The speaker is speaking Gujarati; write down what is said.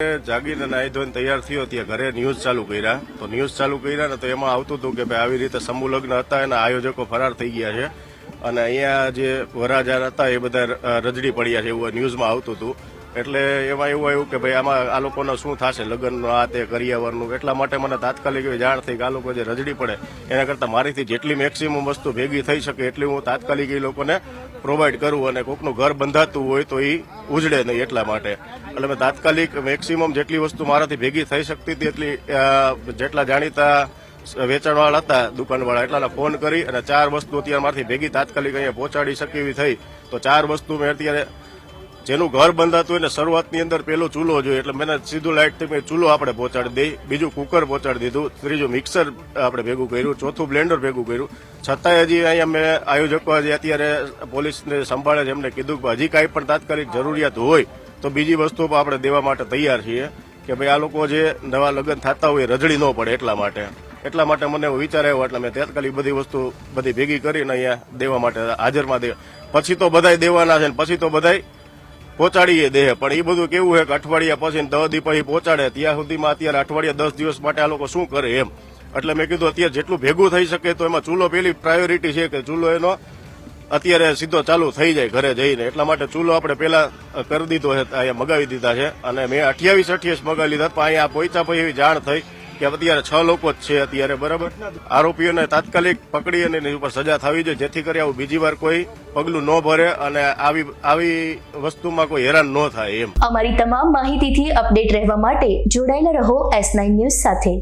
જાગીને નાહી ધોઈને તૈયાર થયો ત્યાં ઘરે ન્યૂઝ ચાલુ કર્યા ને તો એમાં આવતું હતું કે ભાઈ આવી રીતે સમૂહ લગ્ન હતા એના આયોજકો ફરાર થઈ ગયા છે અને અહીંયા જે વરરાજા હતા એ બધા રજડી પડ્યા છે એવું ન્યૂઝમાં આવતું હતું. એટલે એમાં એવું આવ્યું કે ભાઈ આમાં આ લોકોનો શું થશે લગ્નનો આ તે કરિયાવરનું. એટલા માટે મને તાત્કાલિક એવી જાણ થઈ કે આ લોકો જે રજડી પડે એના કરતાં મારીથી જેટલી મેક્સિમમ વસ્તુ ભેગી થઈ શકે એટલી હું તાત્કાલિક એ લોકોને પ્રોવાઈડ કરું અને કોકનું ઘર બંધાતું હોય તો એ ઉજળે નહીં એટલા માટે. એટલે મેં તાત્કાલિક મેક્સિમમ જેટલી વસ્તુ મારાથી ભેગી થઈ શકતી હતી એટલી જેટલા જાણીતા વેચાણવાળા હતા દુકાનવાળા એટલાને ફોન કરી અને 4 વસ્તુ અત્યારે મારાથી ભેગી તાત્કાલિક અહીંયા પહોંચાડી શકે એવી થઈ. તો 4 વસ્તુ મેં અત્યારે જેનું ઘર બંધાતું હોય ને શરૂઆતની અંદર પેલો ચૂલો જોઈએ એટલે મેં સીધું લાઇટથી ચૂલો આપણે પહોંચાડી દઈ, બીજું કુકર પહોંચાડી દીધું, ત્રીજું મિક્સર આપણે ભેગું કર્યું, ચોથું બ્લેન્ડર ભેગું કર્યું. છતાંય હજી અહીંયા મેં આયોજકો જે અત્યારે પોલીસને સંભાળે છે એમને કીધું કે હજી કાંઈ પણ તાત્કાલિક જરૂરિયાત હોય તો બીજી વસ્તુ આપણે દેવા માટે તૈયાર છીએ કે ભાઈ આ લોકો જે નવા લગ્ન થતા હોય રજડી ન પડે એટલા માટે મને એવો વિચાર આવ્યો. એટલે મેં તાત્કાલિક બધી વસ્તુ બધી ભેગી કરીને અહીંયા દેવા માટે હાજરમાં દે. પછી તો બધાય દેવાના છે ને પછી તો બધાય પહોંચાડીએ દે. પણ એ બધું કેવું છે કે અઠવાડિયા પછી 10 દી પછી પહોંચાડે ત્યાં સુધીમાં અત્યારે અઠવાડિયા 10 દિવસ માટે આ લોકો શું કરે એમ. એટલે મેં કીધું અત્યારે જેટલું ભેગું થઈ શકે તો એમાં ચૂલો પેલી પ્રાયોરિટી છે કે ચૂલો એનો અત્યારે સીધો ચાલુ થઈ જાય ઘરે જઈને. એટલા માટે ચૂલો આપણે પેલા કરી દીધો છે, અહીંયા મગાવી દીધા છે અને મેં 28 મગાવી લીધા. પણ અહીંયા પહોંચ્યા પછી એવી જાણ થઈ કે અત્યારે 6 લોકો જ છે અત્યારે બરાબર. આરોપીઓને તાત્કાલિક પકડી અને એની ઉપર સજા થવી જોઈએ જેથી કરી આવું બીજી વાર કોઈ પગલું ન ભરે અને આવી વસ્તુમાં કોઈ હેરાન ન થાય એમ. અમારી તમામ માહિતીથી અપડેટ રહેવા માટે જોડાયેલા રહો S9 ન્યૂઝ સાથે.